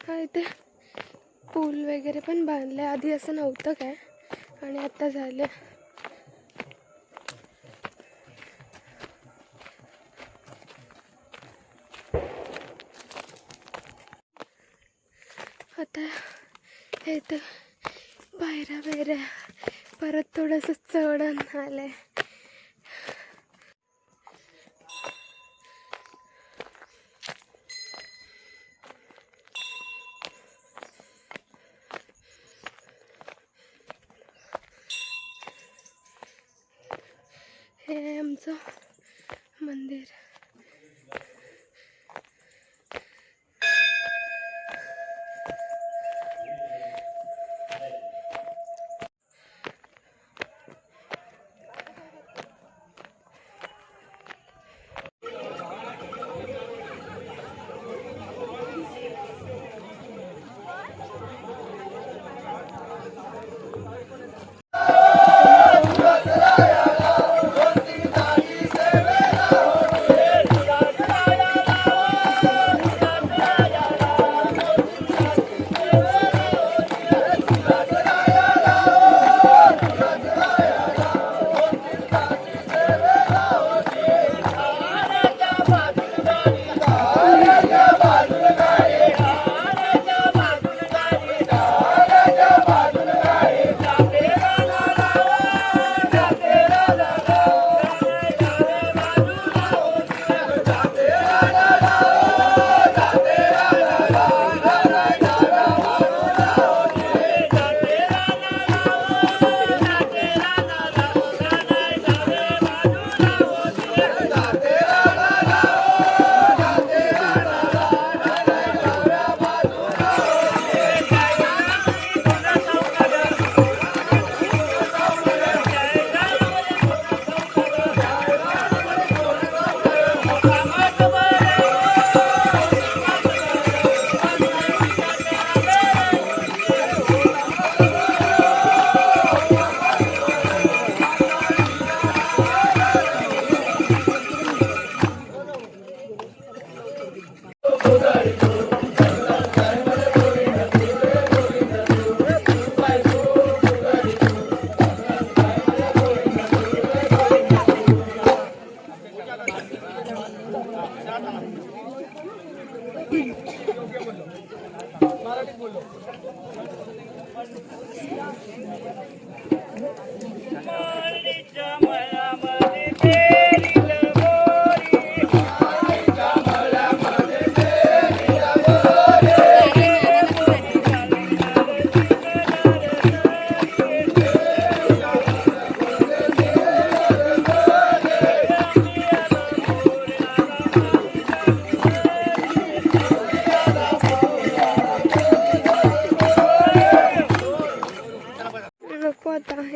हा इथे पूल वगैरे पण बांधले, आधी असं नव्हतं काय आणि आता झालं. आता हे तर पायऱ्या परत थोडंसं चढण आलंय. हे आहे आमचं मंदिर.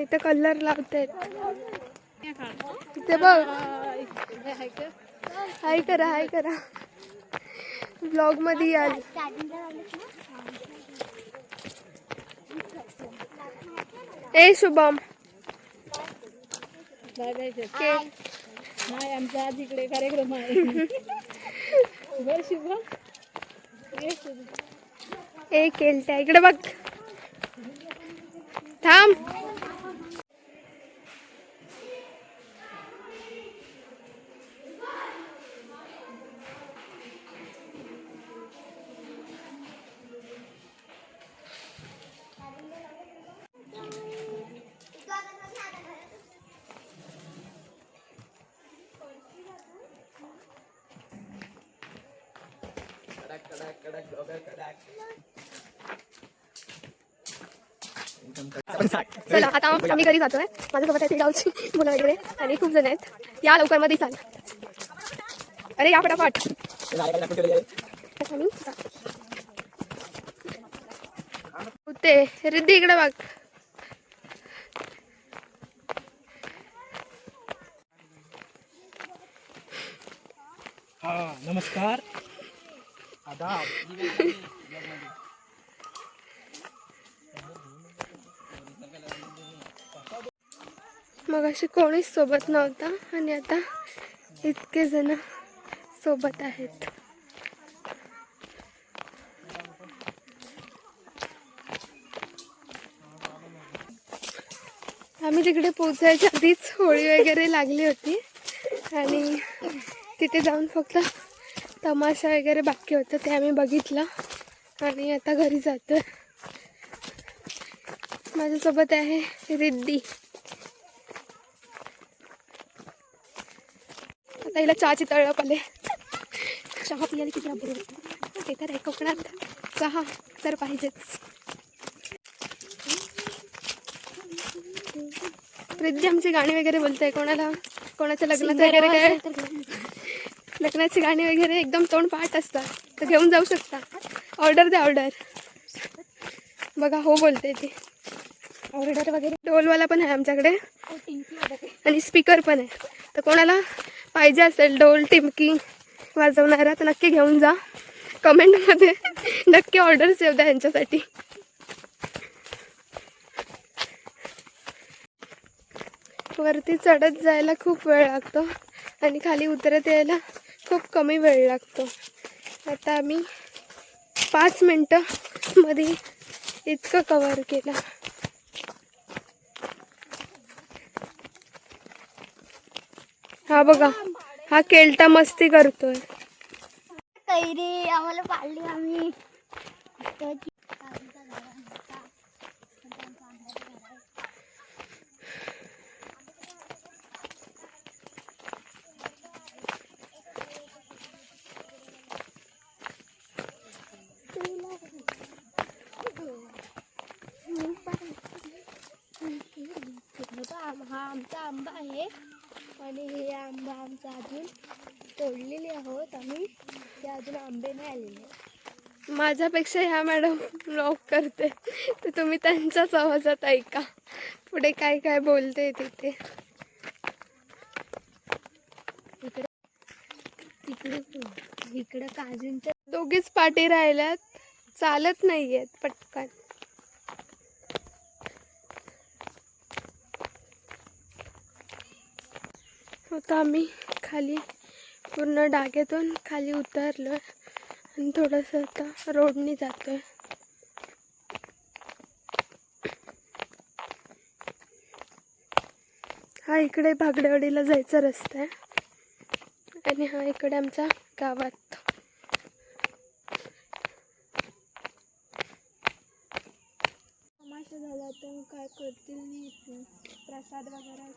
इथे कलर लावतात. इथे बघ, हाय करा ब्लॉग मध्ये याल. ए शुभम, आमचा आज इकडे कार्यक्रम आहे. शुभम ए केलत्या इकडे बघ, थांब. चला आता आम्ही घरी जातोय. माझ्यासोबत आहे गावची मुलं वगैरे आणि खूप जण आहेत. या लवकर मध्ये चाल. अरे या फटाफट. ते रिद्धी इकडे बघ. नमस्कार, आदाब. मग अशी कोणीच सोबत नव्हता आणि आता इतके जण सोबत आहेत. आम्ही तिकडे पोचायच्या आधीच होळी वगैरे लागली होती आणि तिथे जाऊन फक्त तमाशा वगैरे बाकी होतं ते आम्ही बघितलं आणि आता घरी जातो. माझ्यासोबत आहे रिद्धी. आता हिला चहाची तळप आले. चहा पियाला किती बरोबर ते तर आहे, कोकणात चहा तर पाहिजेच. रिद्धी आमची गाणी वगैरे बोलते. कोणाच्या लग्नाचं वगैरे काय लग्नाची गाणी वगैरे एकदम तोंड पाठ असतात, तर घेऊन जाऊ शकता. ऑर्डर द्या ऑर्डर. बघा हो बोलते ती. ऑर्डर वगैरे ढोलवाला पण आहे आमच्याकडे आणि स्पीकर पण आहे. तर कोणाला पाहिजे असेल ढोल टिमकी वाजवणारा तर नक्की घेऊन जा. कमेंटमध्ये नक्की ऑर्डर सेव द्या यांच्यासाठी. वरती चढत जायला खूप वेळ लागतो आणि खाली उतरत यायला खूप कमी वेळ लागतो. आता आम्ही 5 मिनटामध्ये इतकं कव्हर केलं. हा बघा, हा केलटा मस्ती करतोय. कैरी आम्हाला पाळली आम्ही. हा आमचा आंबा आहे आणि हे आंबा आमचा अजून तोडलेले आहोत आम्ही. ते अजून आंबे नाही आलेले. माझ्यापेक्षा ह्या मॅडम ब्लॉग करते, तर तुम्ही त्यांच्याच आवाजात ऐका पुढे काय काय बोलते तिथे. इकडं काजूंच्या दोघीच पाठी राहिल्यात, चालत नाहीयेत पटकन. आता आम्ही खाली पूर्ण डाग्यातून खाली उतरलो आणि थोडंसं आता रोडनी जातोय. हा इकडे भागडेवाडीला जायचा रस्ता आहे आणि हा इकडे आमच्या गावात. तमाशा झाला तर काय करतील, प्रसाद वगैरे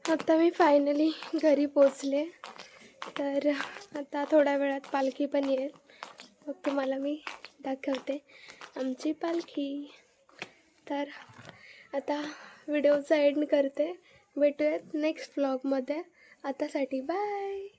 आता मी फायनली घरी पोचले. तर आता थोड्या वेळात पालखी पण येईल, मग तुम्हाला मी दाखवते आमची पालखी. तर आता व्हिडिओचा एंड करते. भेटूयात नेक्स्ट व्लॉगमध्ये. आतासाठी बाय.